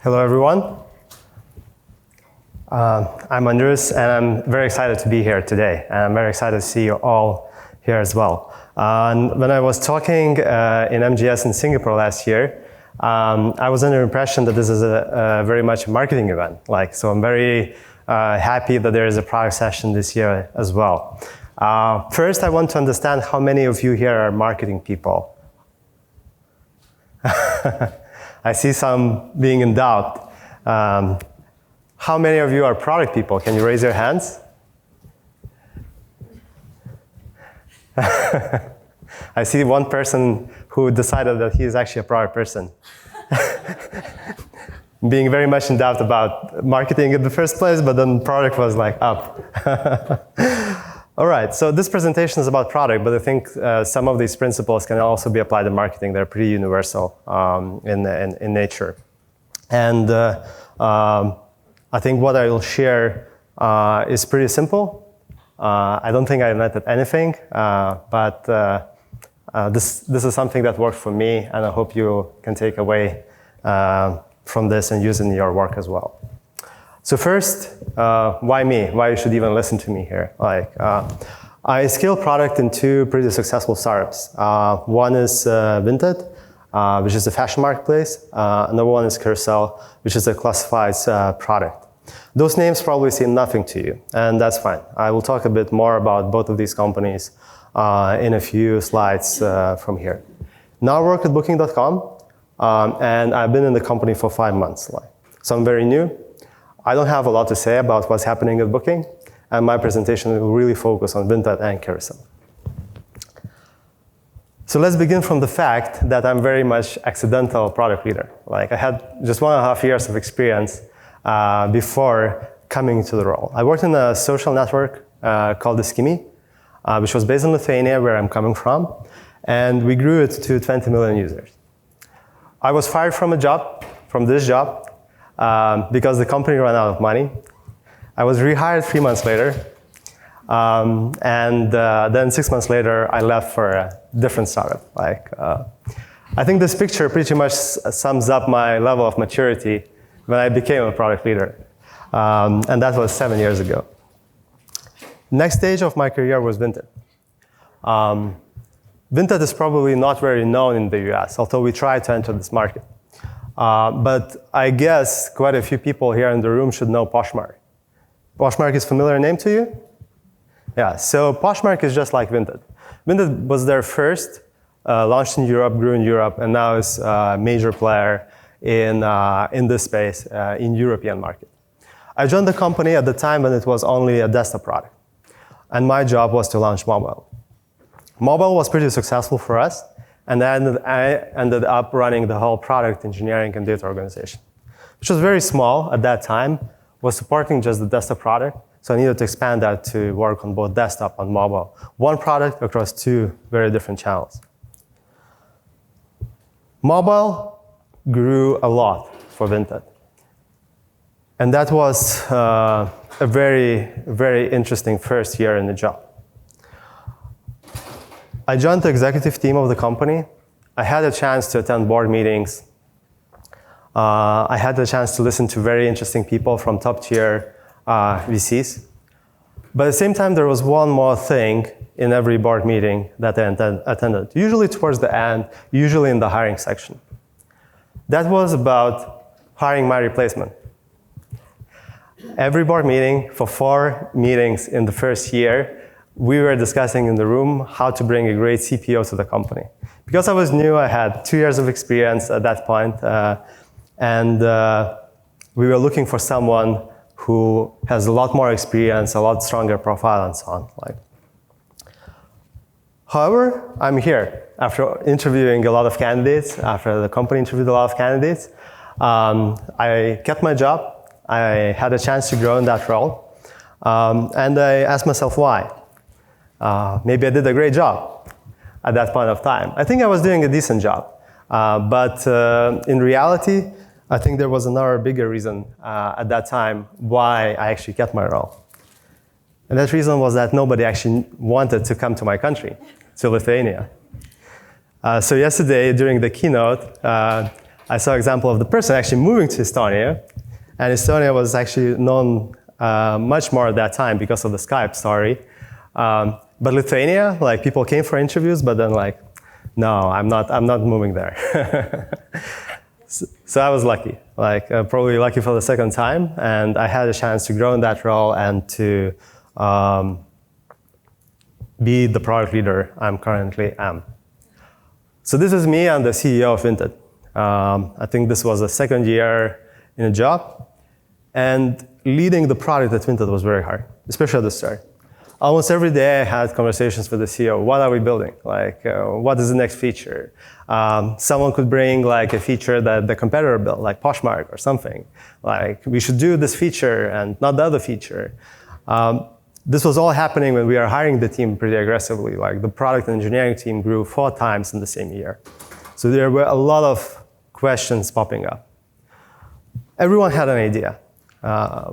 Hello, everyone. I'm Andrius, and I'm very excited to be here today. And I'm very excited to see you all here as well. And when I was talking in MGS in Singapore last year, I was under the impression that this is a very much a marketing event. So I'm very happy that there is a product session this year as well. First, I want to understand how many of you here are marketing people. I see some being in doubt. How many of you are product people? Can you raise your hands? I see one person who decided that he is actually a product person. Being very much in doubt about marketing in the first place, but then product was like up. All right, so this presentation is about product, but I think some of these principles can also be applied in marketing. They're pretty universal in nature. And I think what I will share is pretty simple. I don't think I invented anything, but this is something that worked for me, and I hope you can take away from this and use it in your work as well. So first, why me? Why you should even listen to me here? I scale product in two pretty successful startups. One is Vinted, which is a fashion marketplace. Another one is Carousel, which is a classifieds product. Those names probably seem nothing to you, and that's fine. I will talk a bit more about both of these companies in a few slides from here. Now I work at Booking.com, and I've been in the company for 5 months. So I'm very new. I don't have a lot to say about what's happening at Booking, and my presentation will really focus on Vinted and Carousel. So let's begin from the fact that I'm very much accidental product leader. I had just 1.5 years of experience before coming to the role. I worked in a social network called the Skimmy, which was based in Lithuania, where I'm coming from, and we grew it to 20 million users. I was fired from this job, because the company ran out of money. I was rehired 3 months later, and then 6 months later, I left for a different startup. I think this picture pretty much sums up my level of maturity when I became a product leader, and that was 7 years ago. Next stage of my career was Vinted. Vinted is probably not very known in the US, although we tried to enter this market. But I guess quite a few people here in the room should know Poshmark. Poshmark is a familiar name to you? Yeah, so Poshmark is just like Vinted. Vinted was there first, launched in Europe, grew in Europe, and now is a major player in this space, in European market. I joined the company at the time when it was only a desktop product, and my job was to launch mobile. Mobile was pretty successful for us, and I ended up running the whole product engineering and data organization, which was very small at that time, was supporting just the desktop product, so I needed to expand that to work on both desktop and mobile. One product across two very different channels. Mobile grew a lot for Vinted, and that was a very, very interesting first year in the job. I joined the executive team of the company. I had a chance to attend board meetings. I had the chance to listen to very interesting people from top-tier VCs. But at the same time, there was one more thing in every board meeting that I attended, usually towards the end, usually in the hiring section. That was about hiring my replacement. Every board meeting, for 4 meetings in the first year, we were discussing in the room how to bring a great CPO to the company. Because I was new, I had 2 years of experience at that point, and we were looking for someone who has a lot more experience, a lot stronger profile, and so on. However, I'm here. After interviewing a lot of candidates, after the company interviewed a lot of candidates, I kept my job. I had a chance to grow in that role, and I asked myself why. Maybe I did a great job at that point of time. I think I was doing a decent job, but in reality, I think there was another bigger reason at that time why I actually kept my role. And that reason was that nobody actually wanted to come to my country, to Lithuania. So yesterday during the keynote, I saw an example of the person actually moving to Estonia. And Estonia was actually known much more at that time because of the Skype story. But Lithuania, like people came for interviews, but then like, no, I'm not moving there. So I was lucky, like probably lucky for the second time. And I had a chance to grow in that role and to be the product leader I'm currently am. So this is me. I'm the CEO of Vinted. I think this was the second year in a job. And leading the product at Vinted was very hard, especially at the start. Almost every day I had conversations with the CEO. What are we building? Like, what is the next feature? Someone could bring like a feature that the competitor built, like Poshmark or something. Like, we should do this feature and not the other feature. This was all happening when we were hiring the team pretty aggressively. Like, the product and engineering team grew 4 times in the same year. So there were a lot of questions popping up. Everyone had an idea.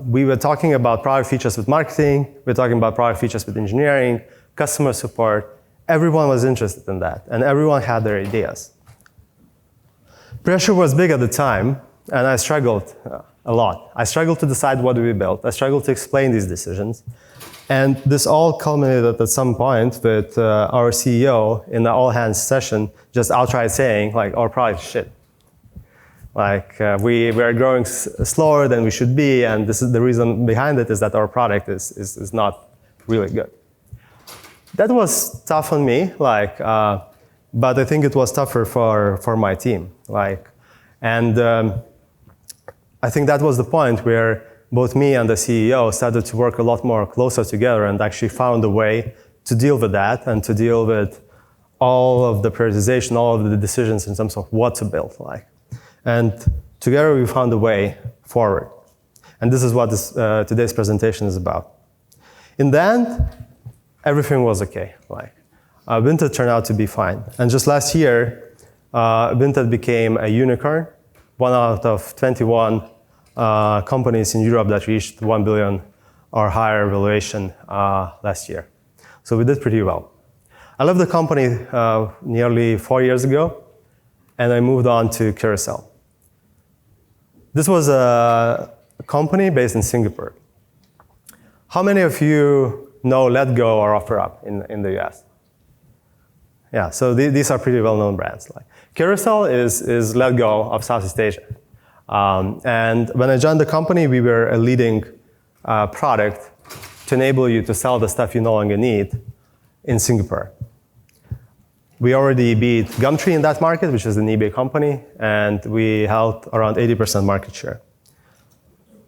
We were talking about product features with marketing, we were talking about product features with engineering, customer support. Everyone was interested in that, and everyone had their ideas. Pressure was big at the time, and I struggled a lot. I struggled to decide what do we build. I struggled to explain these decisions. And this all culminated at some point with our CEO in the all-hands session just outright saying, like, our product is shit. Like, we are growing slower than we should be, and this is the reason behind it is that our product is not really good. That was tough on me, like, but I think it was tougher for my team. Like, and I think that was the point where both me and the CEO started to work a lot more closer together and actually found a way to deal with that and to deal with all of the prioritization, all of the decisions in terms of what to build. Like. And together we found a way forward. And this is what today's presentation is about. In the end, everything was okay. Like, Vinted turned out to be fine. And just last year, Vinted became a unicorn, 1 out of 21 companies in Europe that reached 1 billion or higher valuation last year. So we did pretty well. I left the company nearly 4 years ago, and I moved on to Carousel. This was a company based in Singapore. How many of you know Letgo or OfferUp in the US? Yeah, so these are pretty well-known brands. Like, Carousel is Letgo of Southeast Asia. And when I joined the company, we were a leading product to enable you to sell the stuff you no longer need in Singapore. We already beat Gumtree in that market, which is an eBay company, and we held around 80% market share.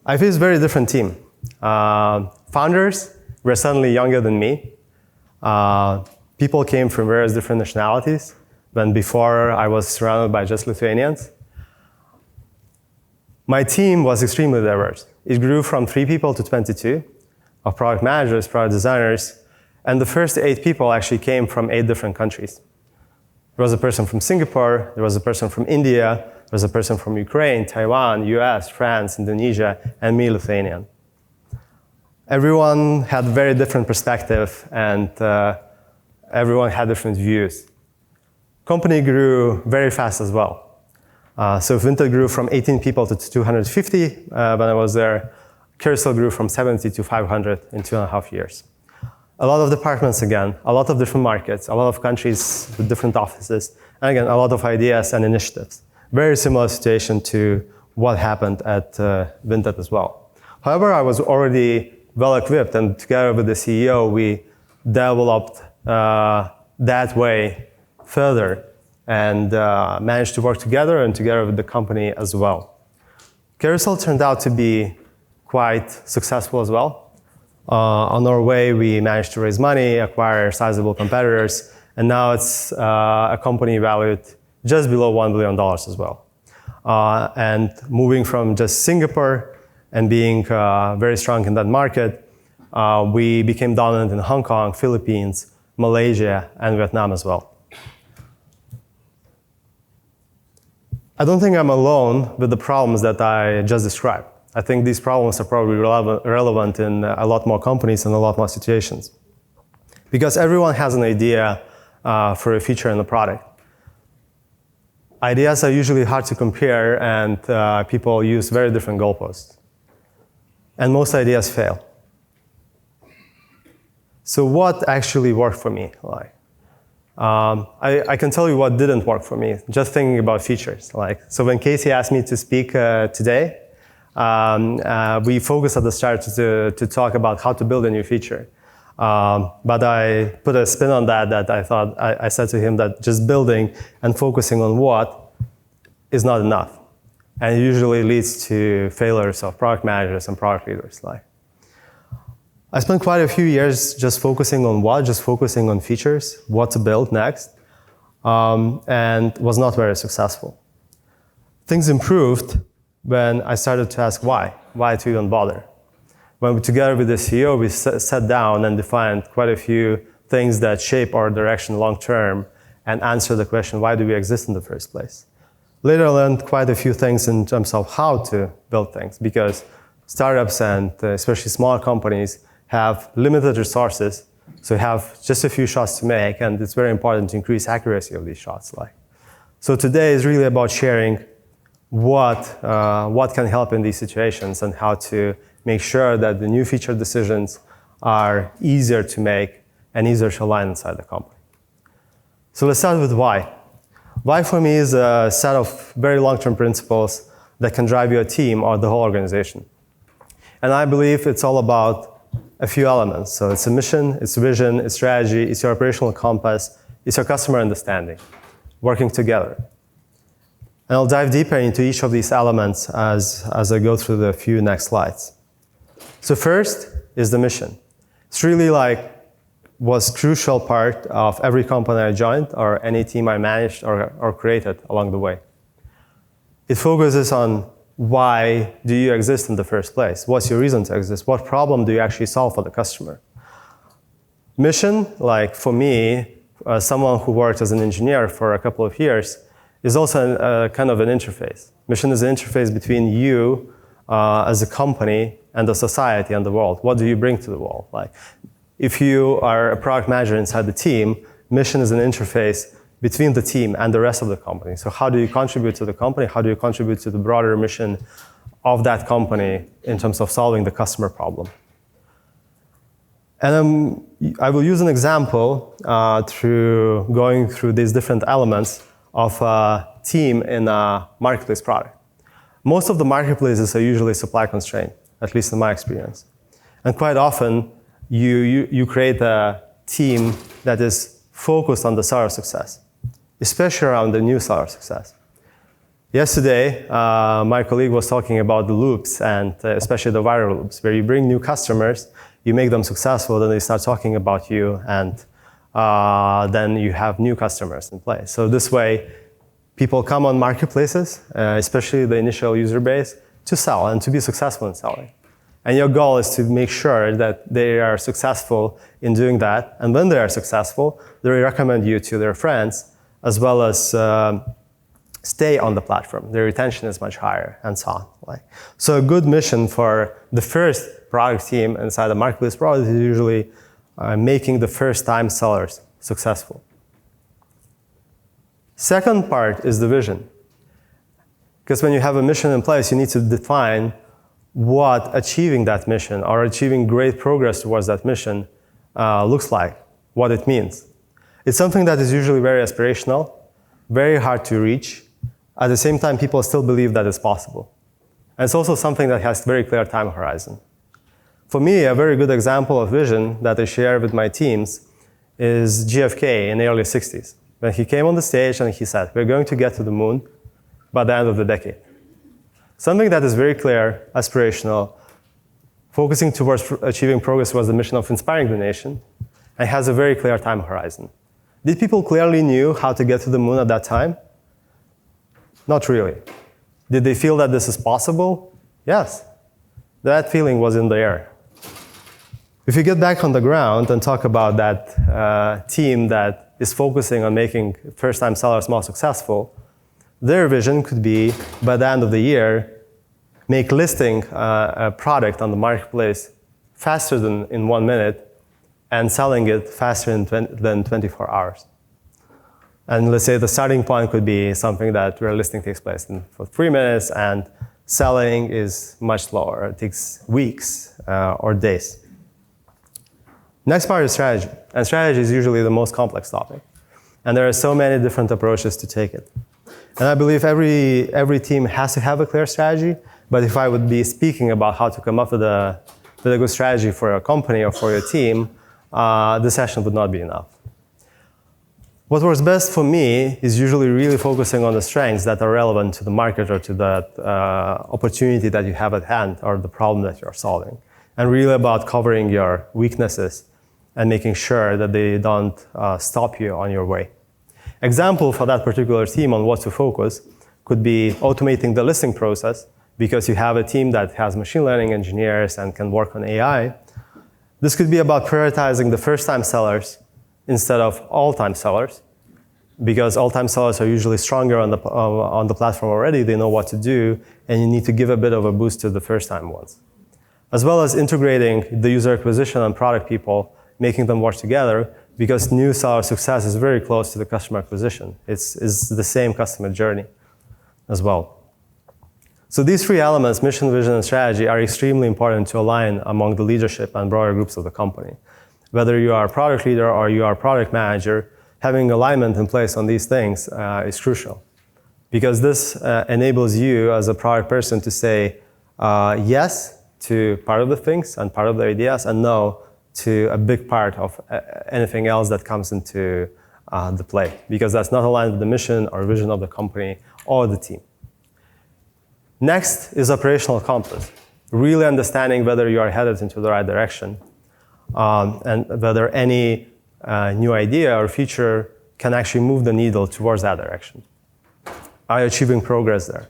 I faced a very different team. Founders were suddenly younger than me. People came from various different nationalities, when before I was surrounded by just Lithuanians. My team was extremely diverse. It grew from 3 people to 22, of product managers, product designers, and the first 8 people actually came from 8 different countries. There was a person from Singapore, there was a person from India, there was a person from Ukraine, Taiwan, US, France, Indonesia, and me, Lithuanian. Everyone had very different perspective, and everyone had different views. Company grew very fast as well. So Vinted grew from 18 people to 250 when I was there. Carousel grew from 70 to 500 in 2.5 years. A lot of departments again, a lot of different markets, a lot of countries with different offices, and again, a lot of ideas and initiatives. Very similar situation to what happened at Vinted as well. However, I was already well equipped, and together with the CEO, we developed that way further and managed to work together and together with the company as well. Carousel turned out to be quite successful as well. On our way, we managed to raise money, acquire sizable competitors, and now it's a company valued just below $1 billion as well. And moving from just Singapore and being very strong in that market, we became dominant in Hong Kong, Philippines, Malaysia, and Vietnam as well. I don't think I'm alone with the problems that I just described. I think these problems are probably relevant in a lot more companies and a lot more situations. Because everyone has an idea for a feature in the product. Ideas are usually hard to compare, and people use very different goalposts. And most ideas fail. So what actually worked for me? I can tell you what didn't work for me, just thinking about features. So when Casey asked me to speak today, we focused at the start to talk about how to build a new feature. But I put a spin on that I thought, I said to him that just building and focusing on what is not enough. And it usually leads to failures of product managers and product leaders. I spent quite a few years just focusing on what, just focusing on features, what to build next, and was not very successful. Things improved when I started to ask why to even bother. When together with the CEO, we sat down and defined quite a few things that shape our direction long term and answer the question, why do we exist in the first place? Later I learned quite a few things in terms of how to build things, because startups and especially smaller companies have limited resources, so you have just a few shots to make, and it's very important to increase accuracy of these shots. So today is really about sharing what can help in these situations and how to make sure that the new feature decisions are easier to make and easier to align inside the company. So let's start with why. Why for me is a set of very long-term principles that can drive your team or the whole organization. And I believe it's all about a few elements. So it's a mission, it's vision, it's strategy, it's your operational compass, it's your customer understanding, working together. And I'll dive deeper into each of these elements as I go through the few next slides. So first is the mission. It's really was crucial part of every company I joined or any team I managed or created along the way. It focuses on why do you exist in the first place? What's your reason to exist? What problem do you actually solve for the customer? Mission, for me, someone who worked as an engineer for a couple of years, is also kind of an interface. Mission is an interface between you as a company and the society and the world. What do you bring to the world? If you are a product manager inside the team, mission is an interface between the team and the rest of the company. So how do you contribute to the company? How do you contribute to the broader mission of that company in terms of solving the customer problem? And I will use an example through going through these different elements of a team in a marketplace product. Most of the marketplaces are usually supply constrained, at least in my experience. And quite often, you create a team that is focused on the seller success, especially around the new seller success. Yesterday, my colleague was talking about the loops, and especially the viral loops, where you bring new customers, you make them successful, then they start talking about you, and then you have new customers in place. So this way, people come on marketplaces, especially the initial user base, to sell and to be successful in selling. And your goal is to make sure that they are successful in doing that. And when they are successful, they recommend you to their friends, as well as stay on the platform. Their retention is much higher, and so on. So a good mission for the first product team inside the marketplace product is usually making the first-time sellers successful. Second part is the vision. Because when you have a mission in place, you need to define what achieving that mission or achieving great progress towards that mission looks like, what it means. It's something that is usually very aspirational, very hard to reach. At the same time, people still believe that it's possible. And it's also something that has very clear time horizon. For me, a very good example of vision that I share with my teams is JFK in the early 60s. When he came on the stage and he said, we're going to get to the moon by the end of the decade. Something that is very clear, aspirational, focusing towards achieving progress was the mission of inspiring the nation, and has a very clear time horizon. Did people clearly knew how to get to the moon at that time? Not really. Did they feel that this is possible? Yes. That feeling was in the air. If you get back on the ground and talk about that team that is focusing on making first-time sellers more successful, their vision could be, by the end of the year, make listing a product on the marketplace faster than in 1 minute and selling it faster than 24 hours. And let's say the starting point could be something that where listing takes place for 3 minutes and selling is much slower. It takes weeks or days. Next part is strategy. And strategy is usually the most complex topic. And there are so many different approaches to take it. And I believe every team has to have a clear strategy. But if I would be speaking about how to come up with a good strategy for your company or for your team, this session would not be enough. What works best for me is usually really focusing on the strengths that are relevant to the market or to that opportunity that you have at hand or the problem that you're solving. And really about covering your weaknesses and making sure that they don't stop you on your way. Example for that particular team on what to focus could be automating the listing process, because you have a team that has machine learning engineers and can work on AI. This could be about prioritizing the first-time sellers instead of all-time sellers, because all-time sellers are usually stronger on the platform already. They know what to do, and you need to give a bit of a boost to the first-time ones. As well as integrating the user acquisition and product people, making them work together, because new seller success is very close to the customer acquisition. It's the same customer journey as well. So these 3 elements, mission, vision, and strategy, are extremely important to align among the leadership and broader groups of the company. Whether you are a product leader or you are a product manager, having alignment in place on these things is crucial. Because this enables you as a product person to say yes to part of the things and part of the ideas, and no to a big part of anything else that comes into the play, because that's not aligned with the mission or vision of the company or the team. Next is operational compass, really understanding whether you are headed into the right direction and whether any new idea or feature can actually move the needle towards that direction. Are you achieving progress there?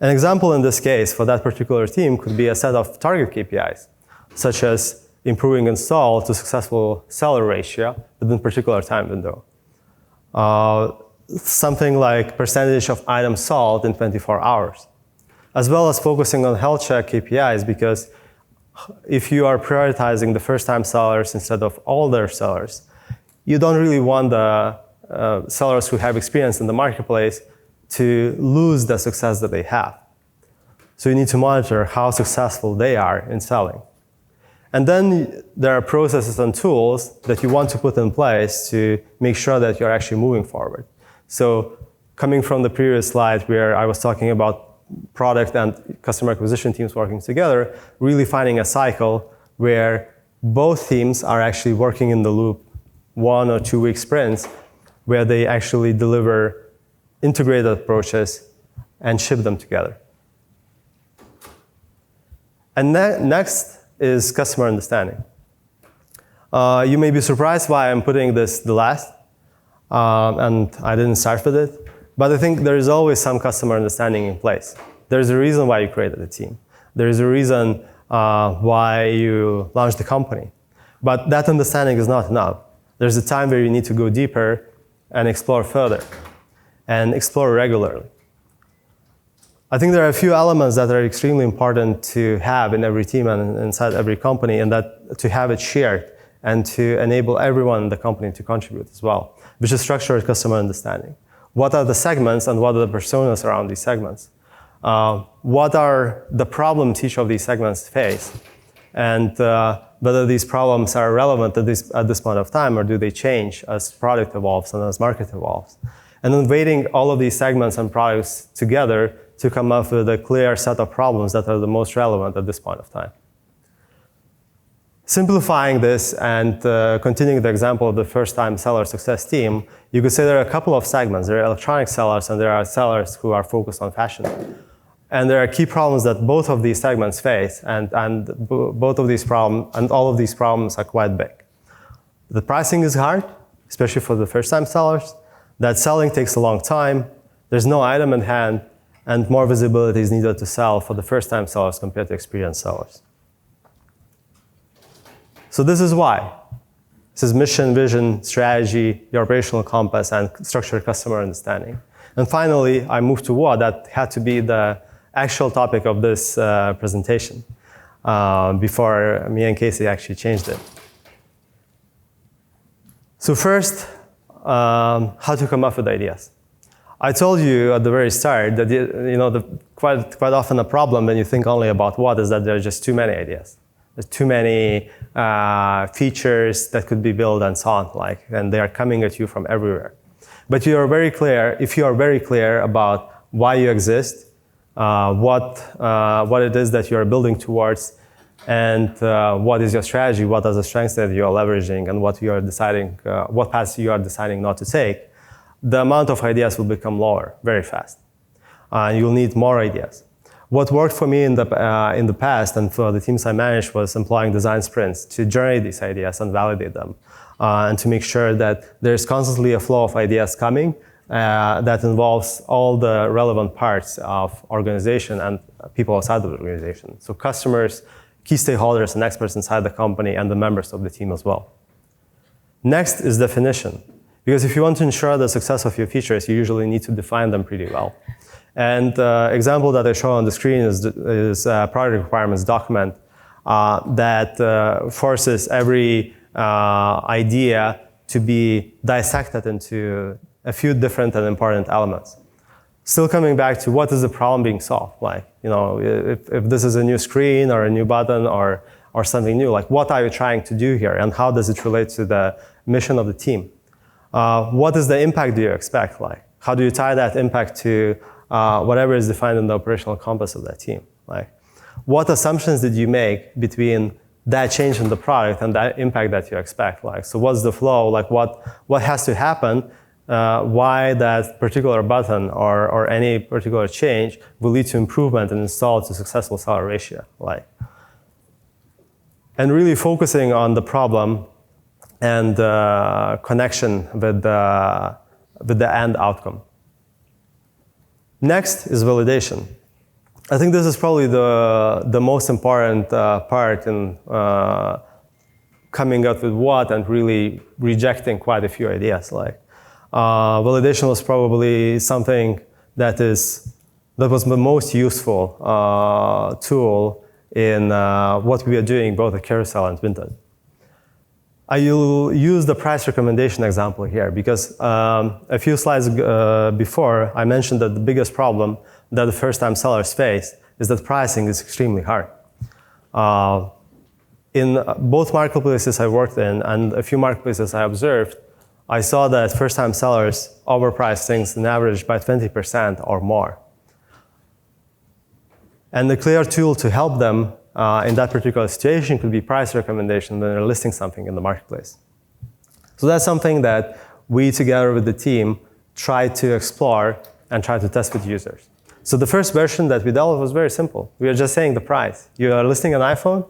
An example in this case for that particular team could be a set of target KPIs, such as improving install to successful seller ratio within a particular time window. Something like percentage of items sold in 24 hours. As well as focusing on health check KPIs, because if you are prioritizing the first-time sellers instead of older sellers, you don't really want the sellers who have experience in the marketplace to lose the success that they have. So you need to monitor how successful they are in selling. And then there are processes and tools that you want to put in place to make sure that you're actually moving forward. So coming from the previous slide where I was talking about product and customer acquisition teams working together, really finding a cycle where both teams are actually working in the loop 1 or 2 week sprints, where they actually deliver integrated approaches and ship them together. And next is customer understanding. You may be surprised why I'm putting this the last, and I didn't start with it, but I think there is always some customer understanding in place. There's a reason why you created a team. There is a reason why you launched the company. But that understanding is not enough. There's a time where you need to go deeper and explore further, and explore regularly. I think there are a few elements that are extremely important to have in every team and inside every company, and that to have it shared and to enable everyone in the company to contribute as well, which is structured customer understanding. What are the segments and what are the personas around these segments? What are the problems each of these segments face? And whether these problems are relevant at this point of time, or do they change as product evolves and as market evolves? And then weighting all of these segments and products together to come up with a clear set of problems that are the most relevant at this point of time. Simplifying this and continuing the example of the first-time seller success team, you could say there are a couple of segments. There are electronic sellers and there are sellers who are focused on fashion. And there are key problems that both of these segments face, and both of these problems and all of these problems are quite big. The pricing is hard, especially for the first-time sellers. That selling takes a long time. There's no item in hand, and more visibility is needed to sell for the first-time sellers compared to experienced sellers. So this is why. This is mission, vision, strategy, your operational compass, and structured customer understanding. And finally, I moved to what that had to be the actual topic of this presentation before me and Casey actually changed it. So first, how to come up with ideas. I told you at the very start that quite often a problem when you think only about what is that there are just too many ideas. There's too many features that could be built and so on, and they are coming at you from everywhere. But you are very clear, if you are very clear about why you exist, what it is that you are building towards, and what is your strategy, what are the strengths that you are leveraging, and what you are deciding, what paths you are deciding not to take, the amount of ideas will become lower very fast. You'll need more ideas. What worked for me in the past and for the teams I managed was employing design sprints to generate these ideas and validate them, and to make sure that there's constantly a flow of ideas coming that involves all the relevant parts of organization and people outside the organization. So customers, key stakeholders, and experts inside the company, and the members of the team as well. Next is definition. Because if you want to ensure the success of your features, you usually need to define them pretty well. And example that I show on the screen is a product requirements document that forces every idea to be dissected into a few different and important elements. Still coming back to what is the problem being solved? If this is a new screen or a new button or something new, what are you trying to do here, and how does it relate to the mission of the team? What is the impact do you expect? How do you tie that impact to whatever is defined in the operational compass of that team? What assumptions did you make between that change in the product and that impact that you expect? So what's the flow? What has to happen? Why that particular button or any particular change will lead to improvement and install to successful seller ratio? And really focusing on the problem and connection with the end outcome. Next is validation. I think this is probably the most important part in coming up with what and really rejecting quite a few ideas. Validation was probably something that was the most useful tool in what we are doing both at Carousel and Vinted. I will use the price recommendation example here because a few slides before I mentioned that the biggest problem that the first-time sellers face is that pricing is extremely hard. In both marketplaces I worked in and a few marketplaces I observed, I saw that first-time sellers overprice things on average by 20% or more. And the clear tool to help them in that particular situation could be price recommendation when they're listing something in the marketplace. So that's something that we, together with the team, try to explore and try to test with users. So the first version that we dealt with was very simple. We are just saying the price. You are listing an iPhone,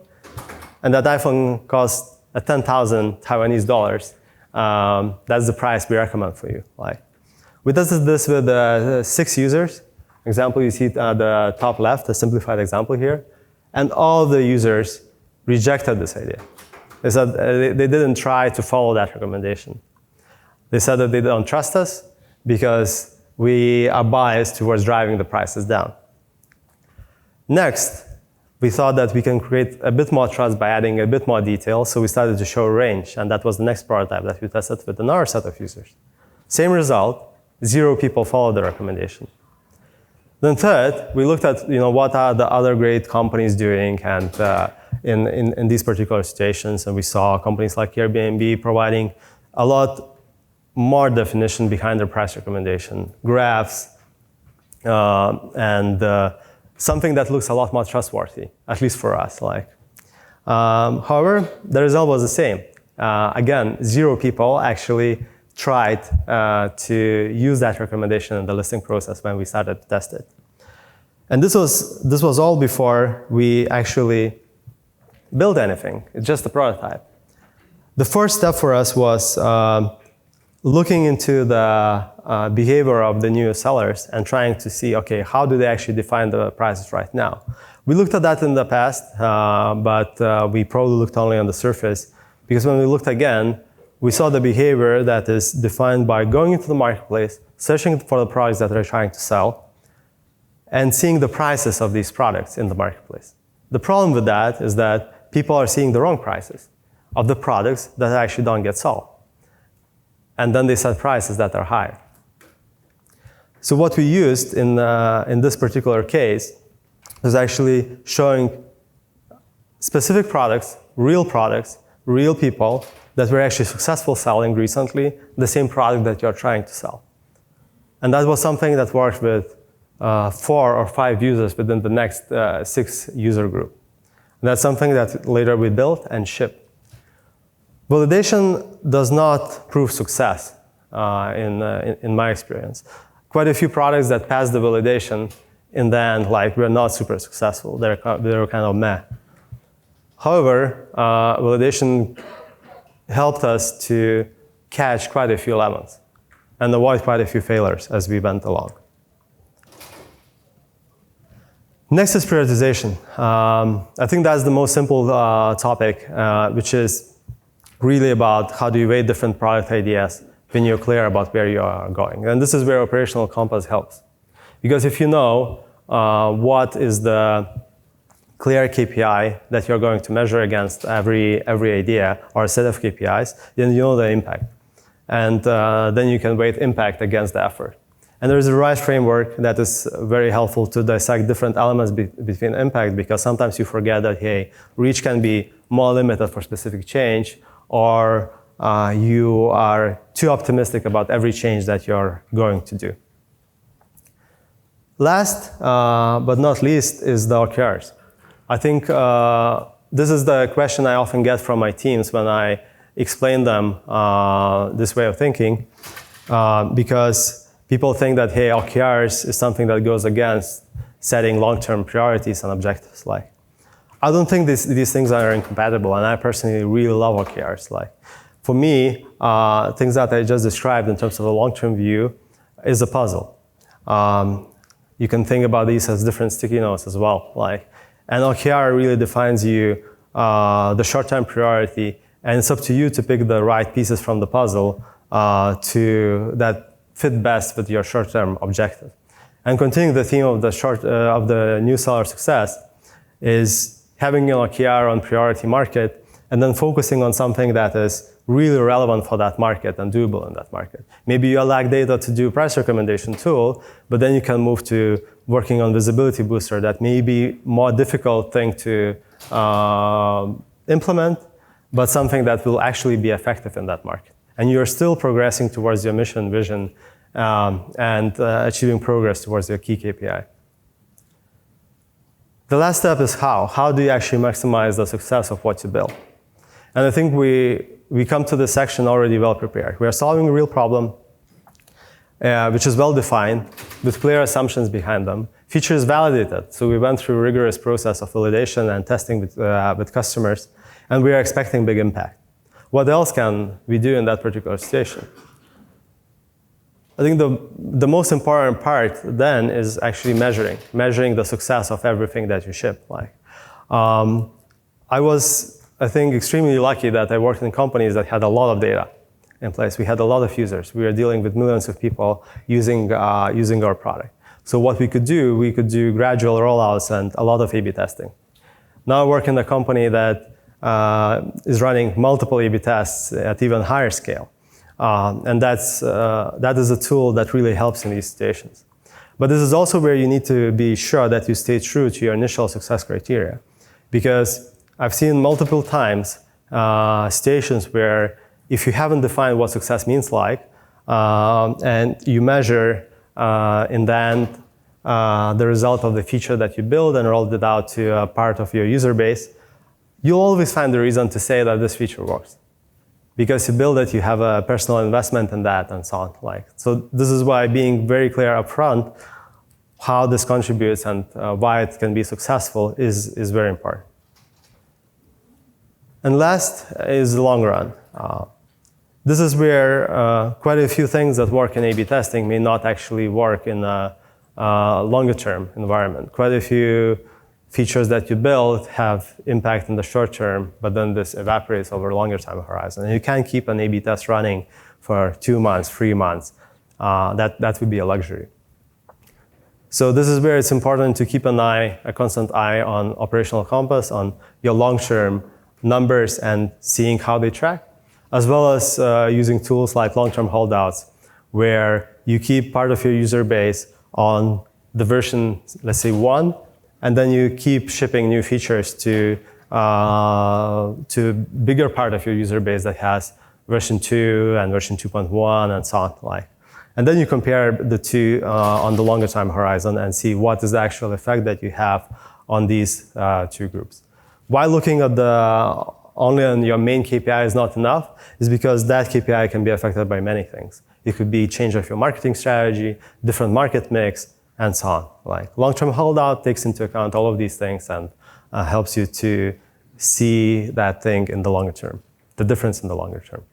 and that iPhone costs 10,000 Taiwanese dollars. That's the price we recommend for you. We tested this with 6 users. Example you see at the top left, a simplified example here. And all the users rejected this idea. They said they didn't try to follow that recommendation. They said that they don't trust us because we are biased towards driving the prices down. Next, we thought that we can create a bit more trust by adding a bit more detail, so we started to show range, and that was the next prototype that we tested with another set of users. Same result, 0 people followed the recommendation. Then third, we looked at what are the other great companies doing and in these particular situations, and we saw companies like Airbnb providing a lot more definition behind their price recommendation, graphs, and something that looks a lot more trustworthy, at least for us. However, the result was the same. Again, 0 people actually tried to use that recommendation in the listing process when we started to test it. And this was all before we actually built anything. It's just a prototype. The first step for us was looking into the behavior of the new sellers and trying to see, okay, how do they actually define the prices right now? We looked at that in the past, but we probably looked only on the surface, because when we looked again, we saw the behavior that is defined by going into the marketplace, searching for the products that they're trying to sell, and seeing the prices of these products in the marketplace. The problem with that is that people are seeing the wrong prices of the products that actually don't get sold. and then they set prices that are higher. So what we used in this particular case was actually showing specific products, real people that were actually successful selling recently the same product that you're trying to sell. And that was something that worked with 4 or 5 users within the next 6 user group. And that's something that later we built and shipped. Validation does not prove success in my experience. Quite a few products that passed the validation in the end, like, were not super successful. They were kind of meh. However, validation helped us to catch quite a few lemons and avoid quite a few failures as we went along. Next is prioritization. I think that's the most simple topic, which is really about how do you weigh different product ideas when you're clear about where you are going. And this is where operational compass helps. Because if you know what is the clear KPI that you're going to measure against every idea or a set of KPIs, then you know the impact. And then you can weight impact against the effort. And there is a right framework that is very helpful to dissect different elements between impact, because sometimes you forget that, hey, reach can be more limited for specific change, or you are too optimistic about every change that you're going to do. Last but not least is the OKRs. I think this is the question I often get from my teams when I explain them this way of thinking, because people think that, hey, OKRs is something that goes against setting long-term priorities and objectives. Like, I don't think these things are incompatible, and I personally really love OKRs. Like, for me, things that I just described in terms of a long-term view is a puzzle. You can think about these as different sticky notes as well. Like, an OKR really defines you the short-term priority, and it's up to you to pick the right pieces from the puzzle that fit best with your short-term objective. And continuing the theme of the new seller success is having an OKR on priority market, and then focusing on something that is really relevant for that market and doable in that market. Maybe you lack data to do price recommendation tool, but then you can move to working on visibility booster. That may be more difficult thing to implement, but something that will actually be effective in that market. And you're still progressing towards your mission, vision, and achieving progress towards your key KPI. The last step is how. How do you actually maximize the success of what you build? And I think we come to this section already well prepared. We are solving a real problem, which is well defined, with clear assumptions behind them. Features validated. So we went through a rigorous process of validation and testing with customers, and we are expecting big impact. What else can we do in that particular situation? I think the most important part then is actually measuring the success of everything that you ship. Like, I was, I think, extremely lucky that I worked in companies that had a lot of data in place. We had a lot of users. We were dealing with millions of people using our product. So what we could do gradual rollouts and a lot of A/B testing. Now I work in a company that is running multiple A/B tests at even higher scale. And that is a tool that really helps in these situations. But this is also where you need to be sure that you stay true to your initial success criteria. Because I've seen multiple times situations where if you haven't defined what success means like, and you measure in the end the result of the feature that you build and rolled it out to a part of your user base, you'll always find the reason to say that this feature works. Because you build it, you have a personal investment in that and so on. Like, so this is why being very clear upfront how this contributes and why it can be successful is very important. And last is the long run. This is where quite a few things that work in A/B testing may not actually work in a longer term environment. Quite a few features that you build have impact in the short term, but then this evaporates over a longer time horizon. And you can't keep an A/B test running for 2 months, 3 months. That would be a luxury. So this is where it's important to keep a constant eye on operational compass, on your long-term numbers and seeing how they track. as well as using tools like long-term holdouts, where you keep part of your user base on the version, let's say 1, and then you keep shipping new features to bigger part of your user base that has version 2 and version 2.1 and so on. And then you compare the two on the longer time horizon and see what is the actual effect that you have on these two groups. Why looking at only on your main KPI is not enough is because that KPI can be affected by many things. It could be change of your marketing strategy, different market mix, and so on. Long-term holdout takes into account all of these things and helps you to see that thing in the longer term, the difference in the longer term.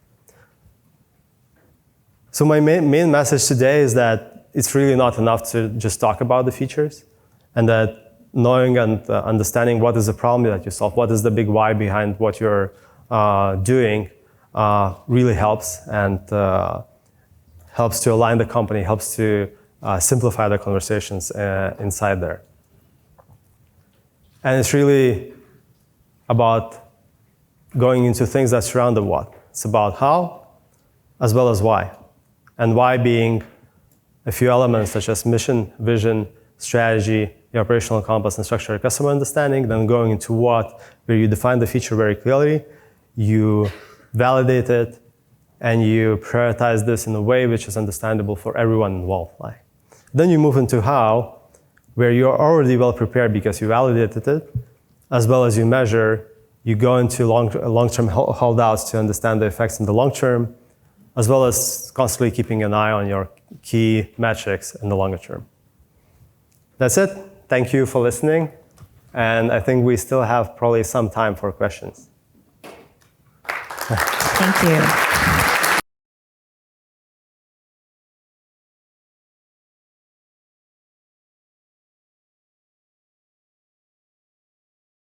So my main message today is that it's really not enough to just talk about the features, and that knowing and understanding what is the problem that you solve, what is the big why behind what you're doing really helps, and helps to align the company, helps to simplify the conversations inside there. And it's really about going into things that surround the what. It's about how as well as why. And why being a few elements such as mission, vision, strategy, the operational compass, and structured customer understanding, then going into what, where you define the feature very clearly, you validate it, and you prioritize this in a way which is understandable for everyone involved. Then you move into how, where you're already well prepared because you validated it, as well as you measure, you go into long-term holdouts to understand the effects in the long term, as well as constantly keeping an eye on your key metrics in the longer term. That's it. Thank you for listening. And I think we still have probably some time for questions. Thank you.